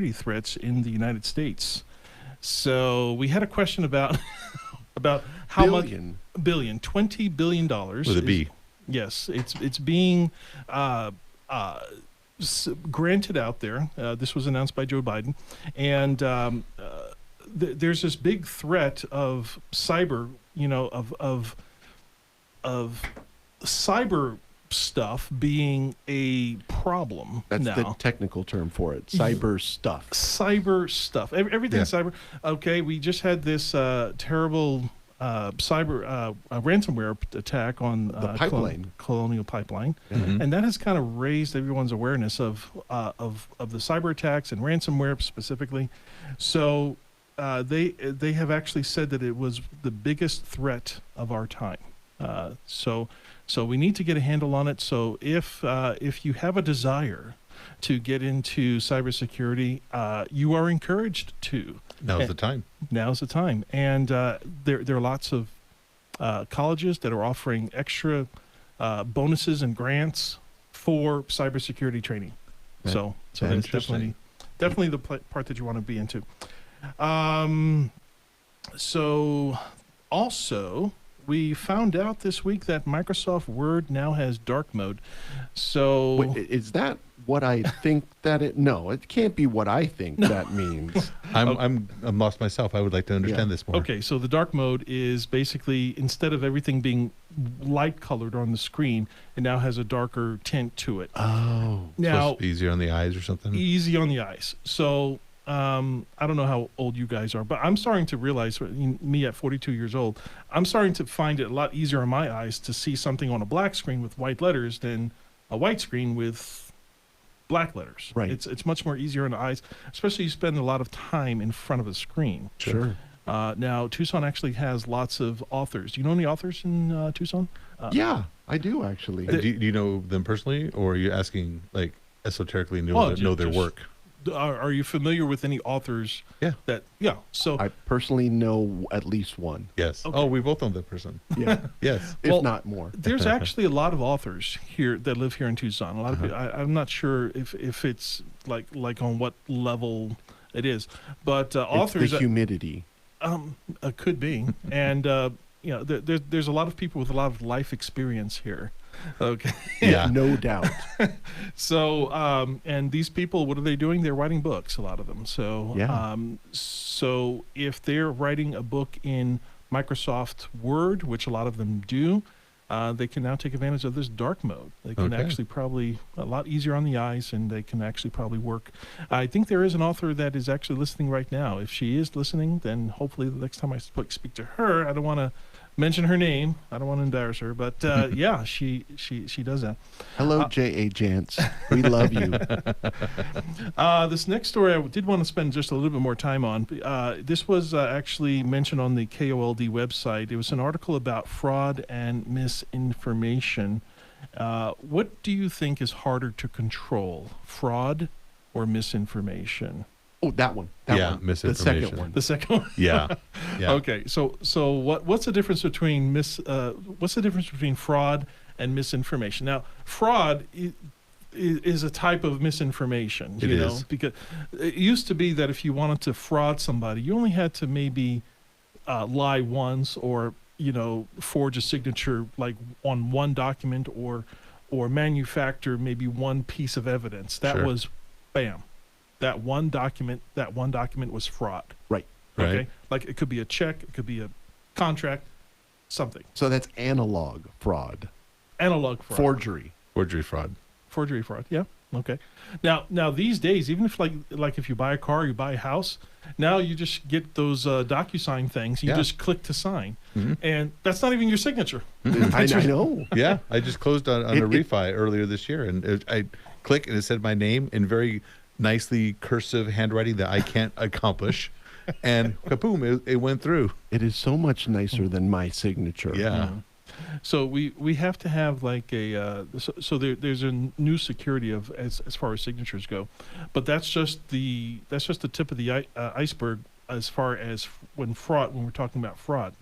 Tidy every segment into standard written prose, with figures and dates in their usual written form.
threats in the United States. So we had a question about about how Billion. much $20 billion With a B. Yes, it's being granted out there. This was announced by Joe Biden, and there's this big threat of cyber, of cyber stuff being a problem. That's now. the technical term for it. Cyber stuff. Cyber stuff. Everything's cyber. Okay, we just had this terrible cyber ransomware attack on The pipeline. Colonial Pipeline, and that has kind of raised everyone's awareness of the cyber attacks and ransomware specifically. So they have actually said that it was the biggest threat of our time. So we need to get a handle on it. So if you have a desire to get into cybersecurity, you are encouraged to. Now's the time. Now's the time. And there are lots of colleges that are offering extra bonuses and grants for cybersecurity training. Right. So that's Interesting. definitely the part that you want to be into. So also, we found out this week that Microsoft Word now has dark mode. So Wait, is that what I think that it? No, it can't be what I think that means. I'm lost myself. I would like to understand this more. okay, so the dark mode is basically, instead of everything being light colored on the screen, it now has a darker tint to it. Oh. Now, Supposed to be easier on the eyes or something. easy on the eyes. So I don't know how old you guys are, but I'm starting to realize, me at 42 years old, I'm starting to find it a lot easier on my eyes to see something on a black screen with white letters than a white screen with black letters. Right. It's much more easier on the eyes, especially you spend a lot of time in front of a screen. Sure. Now, Tucson actually has lots of authors. Do you know any authors in Tucson? Yeah, I do actually. Do you know them personally, or are you asking like esoterically know their just- work? Are you familiar with any authors? Yeah. So I personally know at least one. Yes. Okay. Oh, we both know that person. Yeah, Yes. if Well, not more. there's actually a lot of authors here that live here in Tucson. A lot of people, I'm not sure if it's like on what level it is, but authors It's the humidity. could be, and there's a lot of people with a lot of life experience here. Okay. Yeah. No doubt. So, and these people, what are they doing? They're writing books, a lot of them. So, Yeah. so if they're writing a book in Microsoft Word, which a lot of them do, they can now take advantage of this dark mode. They can Okay. actually probably a lot easier on the eyes, and they can actually probably work. I think there is an author that is actually listening right now. If she is listening, then hopefully the next time I speak to her, I don't want to mention her name. I don't want to embarrass her, but yeah, she does that. Hello, J.A. Jantz. We love you. This next story I did want to spend just a little bit more time on. This was actually mentioned on the KOLD website. It was an article about fraud and misinformation. What do you think is harder to control, fraud or misinformation? Oh, that one. That Yeah, one. misinformation. The second one. The second one. Yeah. Yeah. Okay, so what's the difference between fraud and misinformation? Now, fraud is a type of misinformation. It you know, is. because it used to be that if you wanted to fraud somebody, you only had to maybe lie once, or forge a signature like on one document, or manufacture maybe one piece of evidence. That Sure. was, bam. That one document was fraud. Right. Okay. Right. Like it could be a check, it could be a contract, something. So that's analog fraud. Analog fraud. Forgery. Forgery fraud. Forgery fraud. Yeah. Okay. Now these days, even if like if you buy a car, you buy a house, now you just get those DocuSign things. You Yeah. just click to sign, and that's not even your signature. I know. Yeah. I just closed on a refi earlier this year, and I click and it said my name in very nicely cursive handwriting that I can't accomplish, and kaboom, it went through. It is so much nicer than my signature. Yeah. So we have to have like a so there's a new security of as far as signatures go, but that's just the tip of the iceberg as far as when we're talking about fraud.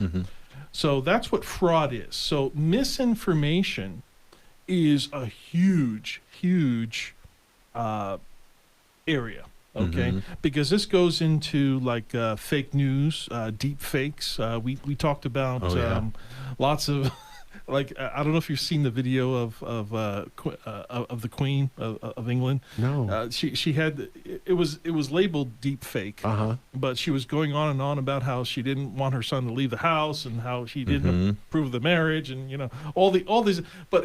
So that's what fraud is. So misinformation is a huge area, Okay, because this goes into like fake news, deep fakes. We talked about Oh, yeah. lots of like I don't know if you've seen the video of the Queen of England. No. She had it was labeled deep fake, but she was going on and on about how she didn't want her son to leave the house and how she didn't approve of the marriage and all these. But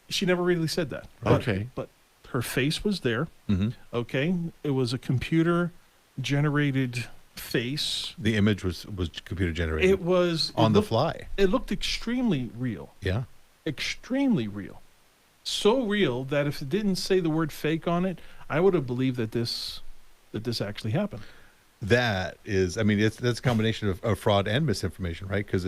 she never really said that. Okay. But her face was there. Okay, it was a computer generated face. The image was computer generated. It was on the looked- fly. It looked extremely real. Yeah. Extremely real. So real that if it didn't say the word fake on it, I would have believed that this actually happened. That is, I mean, that's a combination of fraud and misinformation, right? Because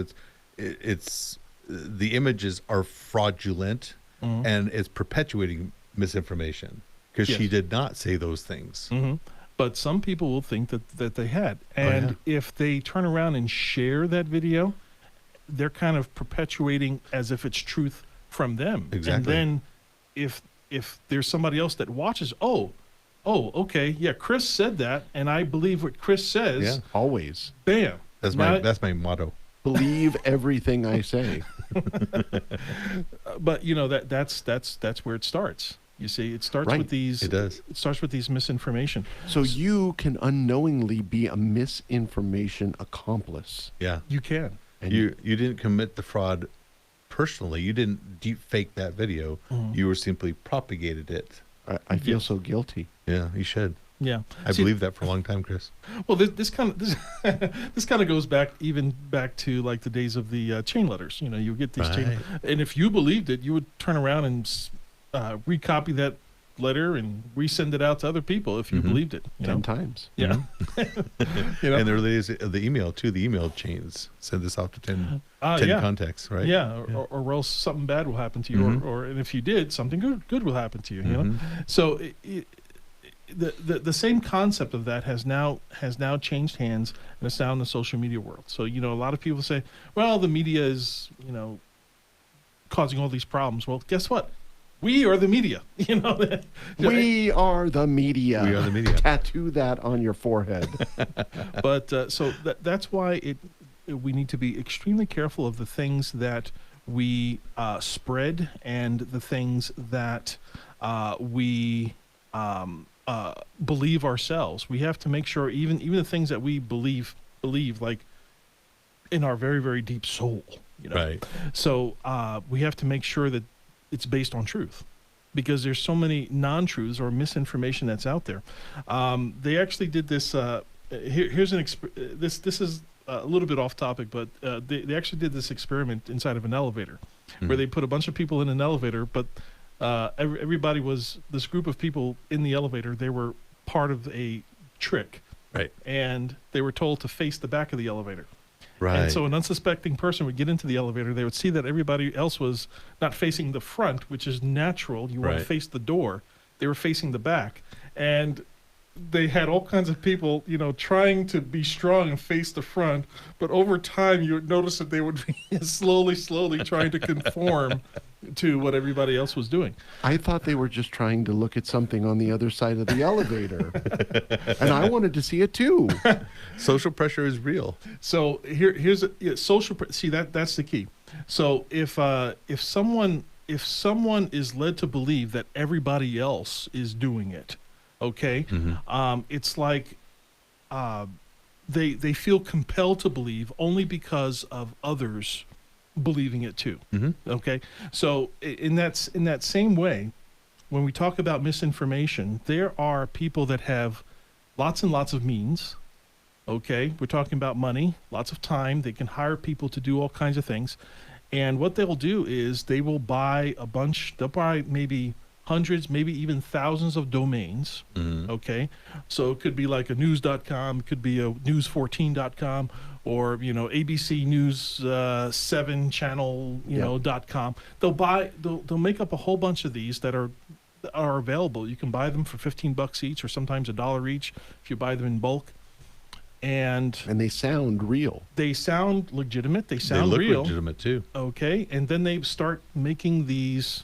it's the images are fraudulent and it's perpetuating misinformation because she Yes. did not say those things. But some people will think that they had. And if they turn around and share that video, they're kind of perpetuating as if it's truth from them. Exactly. And then if there's somebody else that watches, okay, yeah, Chris said that, and I believe what Chris says. Yeah. Always. Bam. That's Now- that's my motto. Believe everything I say. But that's where it starts. You see, it starts Right. with these. It does. It starts with these misinformation. So you can unknowingly be a misinformation accomplice. Yeah. You can. And You didn't commit the fraud personally. You didn't deep fake that video. You were simply propagated it. I feel Yes. so guilty. Yeah, you should. Yeah. I See, believed that for a long time, Chris. Well, this kind of goes back to like the days of the chain letters. You get these chain, Right. and if you believed it, you would turn around and recopy that letter and resend it out to other people if you believed it. 10 times. Yeah. And the early days of the email too. The email chains send this off to 10 Yeah. contacts, right? Yeah, or else something bad will happen to you, or and if you did, something good will happen to you. You know, so the same concept of that has now changed hands, and it's now in the social media world. So a lot of people say, well, the media is causing all these problems. Well, guess what? We are the media. We are the media. We are the media. Tattoo that on your forehead. But so that's why we need to be extremely careful of the things that we spread and the things that we believe ourselves. We have to make sure even the things that we believe like in our very, very deep soul. Right. So we have to make sure that it's based on truth, because there's so many non-truths or misinformation that's out there. They actually did this. Here's this is a little bit off topic, but they actually did this experiment inside of an elevator, where they put a bunch of people in an elevator, but everybody was this group of people in the elevator. They were part of a trick, Right. and they were told to face the back of the elevator. Right. And so an unsuspecting person would get into the elevator. They would see that everybody else was not facing the front, which is natural. You want to Right. face the door. They were facing the back. And they had all kinds of people, trying to be strong and face the front. But over time, you would notice that they would be slowly trying to conform to what everybody else was doing. I thought they were just trying to look at something on the other side of the elevator. And I wanted to see it too. Social pressure is real. So here's social. See that's the key. So if someone is led to believe that everybody else is doing it, okay, it's like they feel compelled to believe only because of others believing it too. Okay, so in that same way, when we talk about misinformation, there are people that have lots and lots of means. Okay, we're talking about money, lots of time. They can hire people to do all kinds of things. And what they'll do is they will buy they'll buy maybe hundreds, maybe even thousands of domains. Okay, so it could be like a news.com, it could be a news14.com, or ABC News 7 channel .com. They'll make up a whole bunch of these that are available. You can buy them for $15 each, or sometimes $1 each if you buy them in bulk. And they sound real. they sound legitimate. They They sound look real. legitimate too. Okay, and then they start making these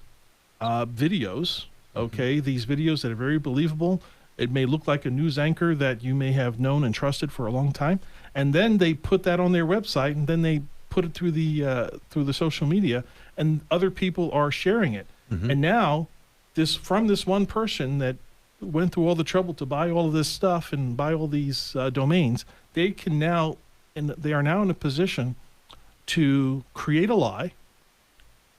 videos. Okay, these videos that are very believable, It may look like a news anchor that you may have known and trusted for a long time, and then they put that on their website, and then they put it through the social media, and other people are sharing it. And now, from this one person that went through all the trouble to buy all of this stuff and buy all these domains, they are now in a position to create a lie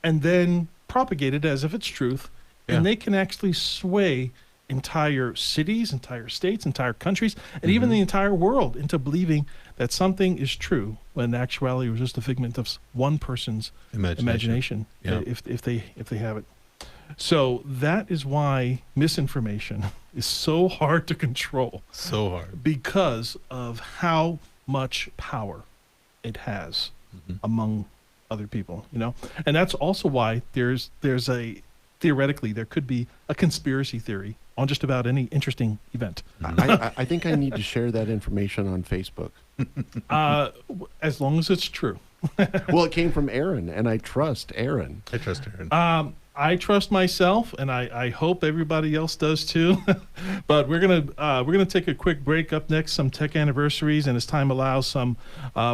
and then propagate it as if it's truth, and they can actually sway entire cities, entire states, entire countries, and even the entire world into believing that something is true when in actuality it was just a figment of one person's imagination if they have it. So that is why misinformation is so hard to control. So hard. Because of how much power it has among other people, And that's also why there's theoretically there could be a conspiracy theory on just about any interesting event. I think I need to share that information on Facebook. As long as it's true. Well, it came from Aaron, and I trust Aaron. I trust Aaron. I trust myself, and I hope everybody else does too. But we're gonna take a quick break. Up next, some tech anniversaries, and as time allows, some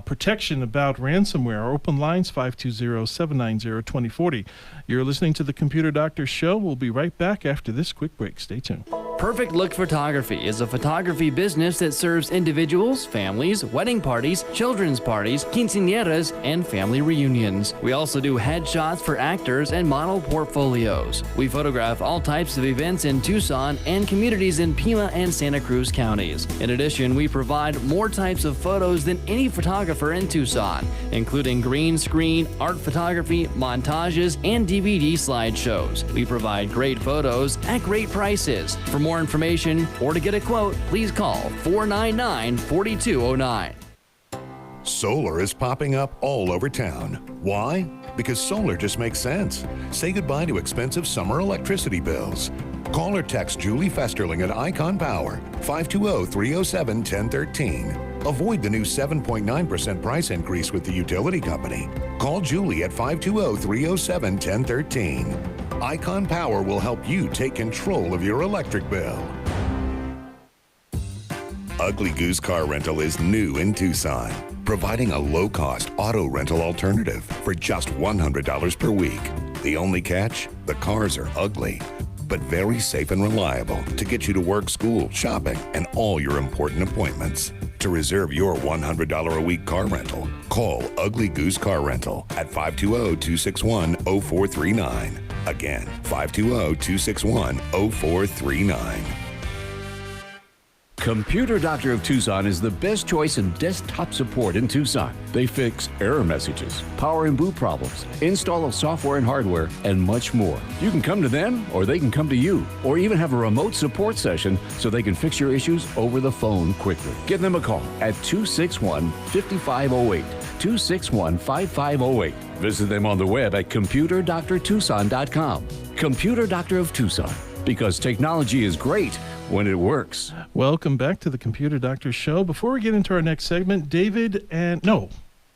protection about ransomware. Our open lines 520-790-2040. You're listening to the Computer Doctor Show. We'll be right back after this quick break. Stay tuned. Perfect Look Photography is a photography business that serves individuals, families, wedding parties, children's parties, quinceañeras, and family reunions. We also do headshots for actors and model portfolios. We photograph all types of events in Tucson and communities in Pima and Santa Cruz counties. In addition, we provide more types of photos than any photographer in Tucson, including green screen, art photography, montages, and DVD slideshows. We provide great photos at great prices. For more information or to get a quote, please call 499-4209. Solar is popping up all over town. Why? Because solar just makes sense. Say goodbye to expensive summer electricity bills. Call or text Julie Festerling at Icon Power, 520-307-1013. Avoid the new 7.9% price increase with the utility company. Call Julie at 520-307-1013. Icon Power will help you take control of your electric bill. Ugly Goose Car Rental is new in Tucson, providing a low-cost auto rental alternative for just $100 per week. The only catch? The cars are ugly, but very safe and reliable to get you to work, school, shopping, and all your important appointments. To reserve your $100 a week car rental, call Ugly Goose Car Rental at 520-261-0439. Again, 520-261-0439. Computer Doctor of Tucson is the best choice in desktop support in Tucson. They fix error messages, power and boot problems, install of software and hardware, and much more. You can come to them, or they can come to you, or even have a remote support session so they can fix your issues over the phone quickly. Give them a call at 261-5508, 261-5508. Visit them on the web at computerdoctortucson.com. Computer Doctor of Tucson, because technology is great when it works. Welcome back to the Computer Doctor Show. Before we get into our next segment,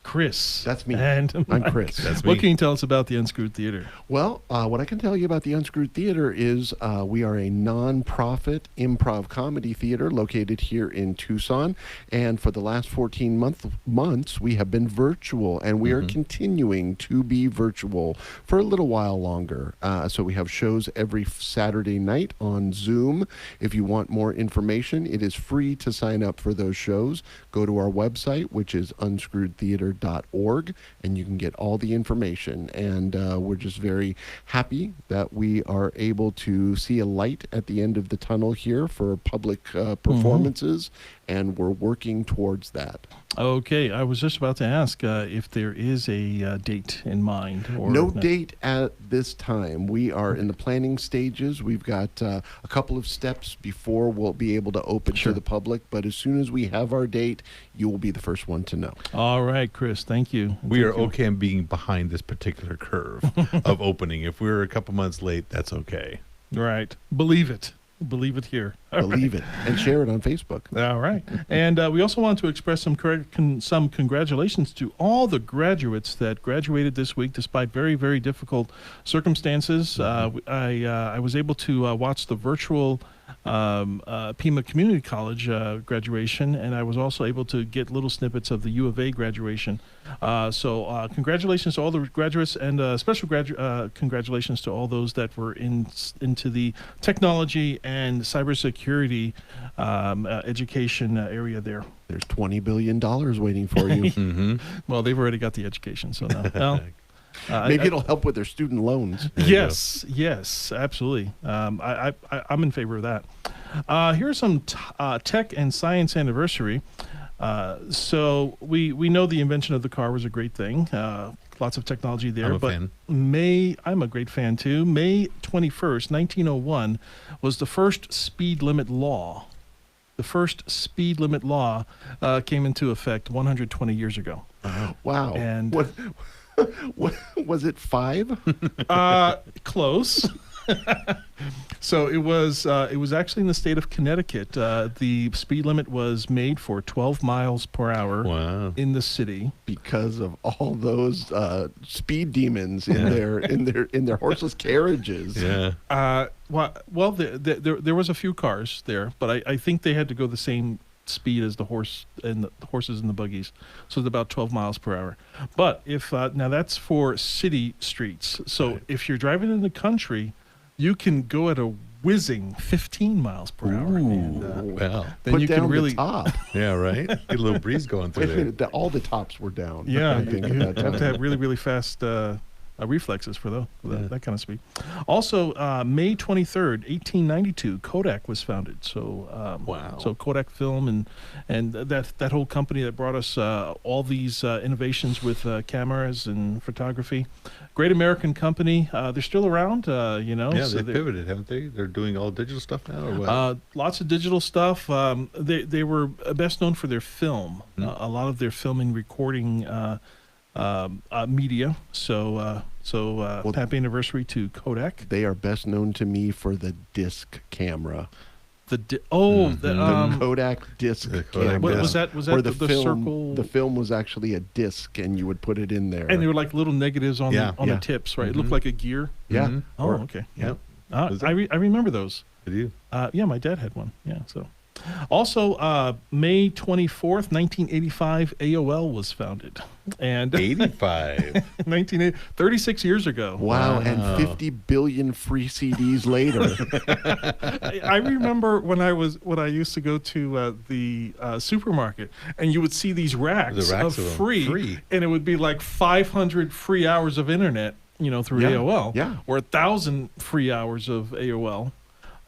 Chris. That's me. And I'm Chris. That's me. What can you tell us about the Unscrewed Theater? Well, what I can tell you about the Unscrewed Theater is we are a non-profit improv comedy theater located here in Tucson. And for the last 14 months, we have been virtual, and we are continuing to be virtual for a little while longer. So we have shows every Saturday night on Zoom. If you want more information, it is free to sign up for those shows. Go to our website, which is unscrewedtheater.org, and you can get all the information. And we're just very happy that we are able to see a light at the end of the tunnel here for public performances, and we're working towards that. Okay, I was just about to ask if there is a date in mind. Or no date at this time. We are in the planning stages. We've got a couple of steps before we'll be able to open to the public, but as soon as we have our date, you will be the first one to know. All right, Chris, thank you. We are okay in being behind this particular curve of opening. If we're a couple months late, that's okay. Right. Believe it. Believe it here. Believe it. And share it on Facebook. All right. And we also want to express some congratulations to all the graduates that graduated this week despite very, very difficult circumstances. I was able to watch the virtual Pima Community College graduation, and I was also able to get little snippets of the U of A graduation. So congratulations to all the graduates, and special congratulations to all those that were into the technology and cybersecurity education area there. There's $20 billion waiting for you. Well, they've already got the education, so now. Well, Maybe it'll help with their student loans. Yes, absolutely. I'm in favor of that. Here's some tech and science anniversary. So we know the invention of the car was a great thing. Lots of technology there. I'm a but fan. I'm a great fan too. May 21st, 1901 was the first speed limit law. The first speed limit law came into effect 120 years ago. Wow. And what was it, 5? Close. So it was actually in the state of Connecticut. The speed limit was made for 12 miles per hour Wow. in the city. Because of all those speed demons in their horseless carriages. Yeah. Well, there was a few cars there, but I think they had to go the same speed as the horses and the buggies, so it's about 12 miles per hour. But if now that's for city streets, so if you're driving in the country, you can go at a whizzing 15 miles per hour. And, Wow. then Put you down can really the top. Yeah, right? Get a little breeze going through Wait a there. minute, all the tops were down. Yeah, I think you at that have to time. have really fast reflexes for that kind of speed. Also, May 23rd, 1892, Kodak was founded. So Wow. So Kodak Film and that whole company that brought us all these innovations with cameras and photography. Great American company. They're still around. Yeah, so they pivoted, haven't they? They're doing all digital stuff now, or what? lots of digital stuff. They were best known for their film. A lot of their film and recording media. So happy anniversary to Kodak. They are best known to me for the disc camera. The The Kodak disc The Kodak camera. disc. was that where the film, circle? The film was actually a disc, and you would put it in there. And they were like little negatives on Yeah. the Yeah. tips, right? It looked like a gear. yeah. Mhm. Oh, okay. Yep. Was I remember those. Did you? Yeah, my dad had one. Yeah, so. Also, May 24th, 1985, AOL was founded. And 85. 36 years ago. Wow, and 50 billion free CDs later. I remember when I used to go to the supermarket, and you would see these racks, The racks of of them, free, free. and it would be like 500 free hours of internet, through Yeah, AOL, yeah. or 1,000 free hours of AOL.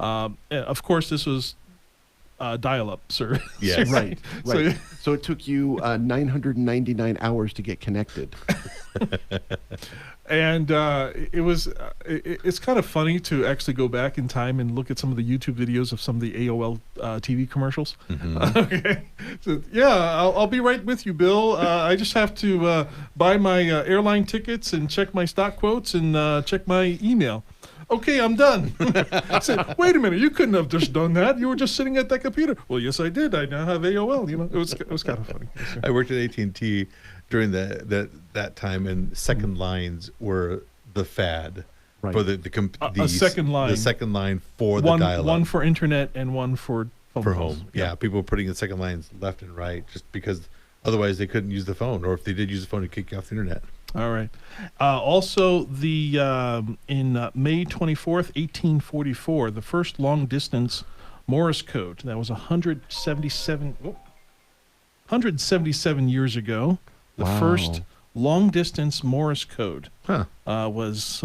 Of course, this was dial-up, sir. Yes. Right. So- So it took you 999 hours to get connected. And it was it's kind of funny to actually go back in time and look at some of the YouTube videos of some of the AOL TV commercials. Okay, so yeah, I'll be right with you, Bill. I just have to buy my airline tickets and check my stock quotes and check my email. Okay, I'm done. I said, wait a minute, you couldn't have just done that. You were just sitting at that computer. Well, yes, I did. I now have AOL. It was kind of funny. I worked at AT&T during that time, and second lines were the fad Right. for the second line. The second line for the One dial-up for internet and one for phone for calls. home. Yeah, people were putting in second lines left and right just because otherwise they couldn't use the phone, or if they did use the phone, it'd kick you off the internet. All right. Also, in May 24th, 1844, the first long-distance Morse code. That was 177 years ago. The Wow. first long-distance Morse code Huh. was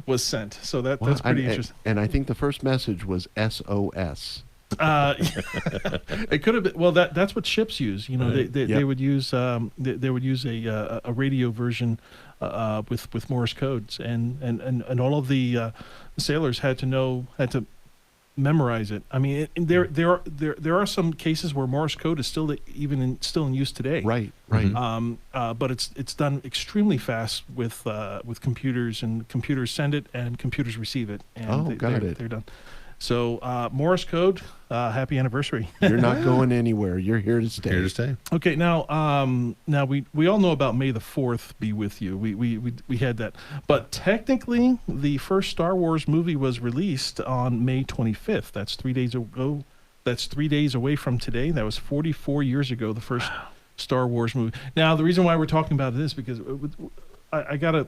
was sent. So that's Wow, pretty and, interesting. And I think the first message was SOS. It could have been. Well, that's what ships use. They Yep. would use they would use a radio version with Morse codes, and all of the sailors had to memorize it. I mean, there are some cases where Morse code is still in use today. Right, right. But it's done extremely fast with computers, and computers send it and computers receive it. And Oh, got it. They're done. So Morse code, happy anniversary. You're not going anywhere. You're here to stay. Here to stay. Okay, now we all know about May the 4th be with you. We had that, but technically the first Star Wars movie was released on May 25th. That's 3 days ago. That's 3 days away from today. That was 44 years ago. The first Star Wars movie. Now the reason why we're talking about this because I gotta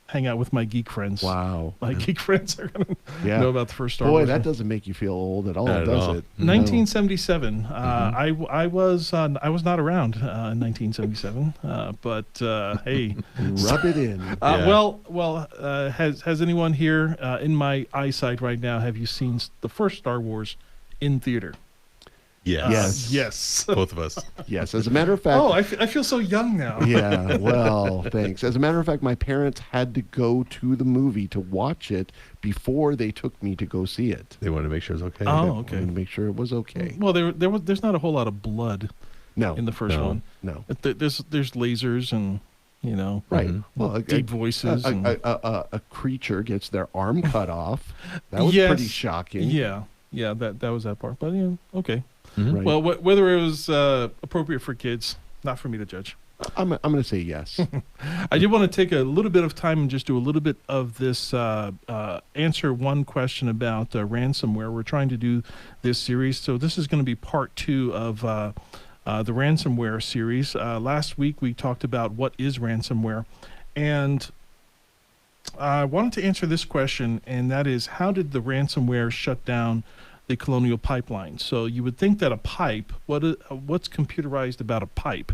hang out with my geek friends. Wow. My geek friends are gonna Yeah. know about the first Star Boy, Wars. that doesn't make you feel old at all, Not at does all. it? 1977. I was not around in 1977, but hey. Rub it in. Yeah. Well. Has anyone here in my eyesight right now? Have you seen the first Star Wars in theater? Yes. Yes. Both of us. Yes, as a matter of fact. Oh, I feel so young now. Yeah, well, thanks. As a matter of fact, my parents had to go to the movie to watch it before they took me to go see it. They wanted to make sure it was okay. Oh, They okay. wanted to make sure it was okay. Well, there's not a whole lot of blood No, in the first No. one. no. There's lasers and Right. Mhm. Well, deep voices. and, a creature gets their arm cut off. That was Yes. pretty shocking. yeah, that was that part. But okay. Mhm. Right. Well, whether it was appropriate for kids, not for me to judge. I'm going to say yes. I did want to take a little bit of time and just do a little bit of this answer one question about ransomware. We're trying to do this series, so this is going to be part 2 of the ransomware series. Last week we talked about what is ransomware, and I wanted to answer this question, and that is, how did the ransomware shut down the Colonial Pipeline? So you would think that a pipe, what's computerized about a pipe?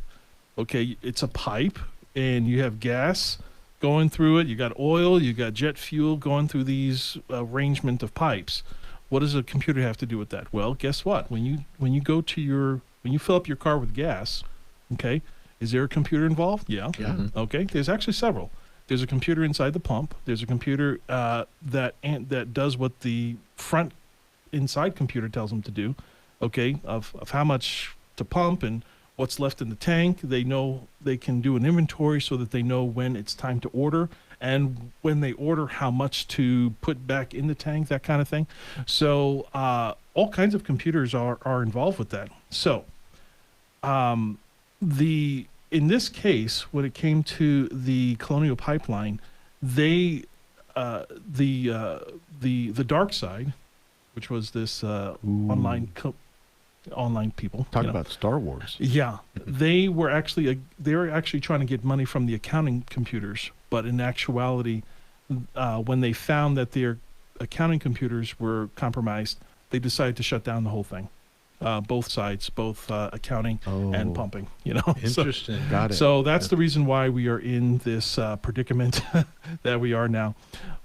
Okay, it's a pipe, and you have gas going through it. You got oil, you got jet fuel going through these arrangement of pipes. What does a computer have to do with that? Well, guess what? When you fill up your car with gas, okay, is there a computer involved? Yeah. Yeah. Okay, there's actually several. There's a computer inside the pump. There's a computer that does what the front inside computer tells them to do, okay, of how much to pump and what's left in the tank. They know they can do an inventory so that they know when it's time to order, and when they order, how much to put back in the tank, that kind of thing. So all kinds of computers are involved with that. So in this case, when it came to the Colonial Pipeline, the dark side, which was this online people. Talk you know. about Star Wars. Yeah, they were actually trying to get money from the accounting computers, but in actuality, when they found that their accounting computers were compromised, they decided to shut down the whole thing. Both sides, both accounting and Oh. pumping. You know, So- Interesting. Got it. so that's the reason why we are in this predicament that we are now.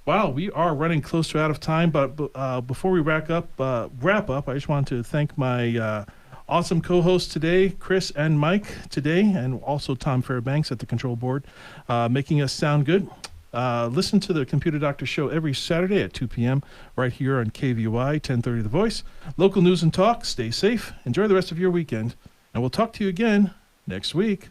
Wow, we are running close to out of time. But before we wrap up, I just want to thank my awesome co-hosts today, Chris and Mike today, and also Tom Fairbanks at the control board, making us sound good. Listen to the Computer Doctor Show every Saturday at 2 p.m. right here on KVY 1030 The Voice. Local news and talk. Stay safe. Enjoy the rest of your weekend. And we'll talk to you again next week.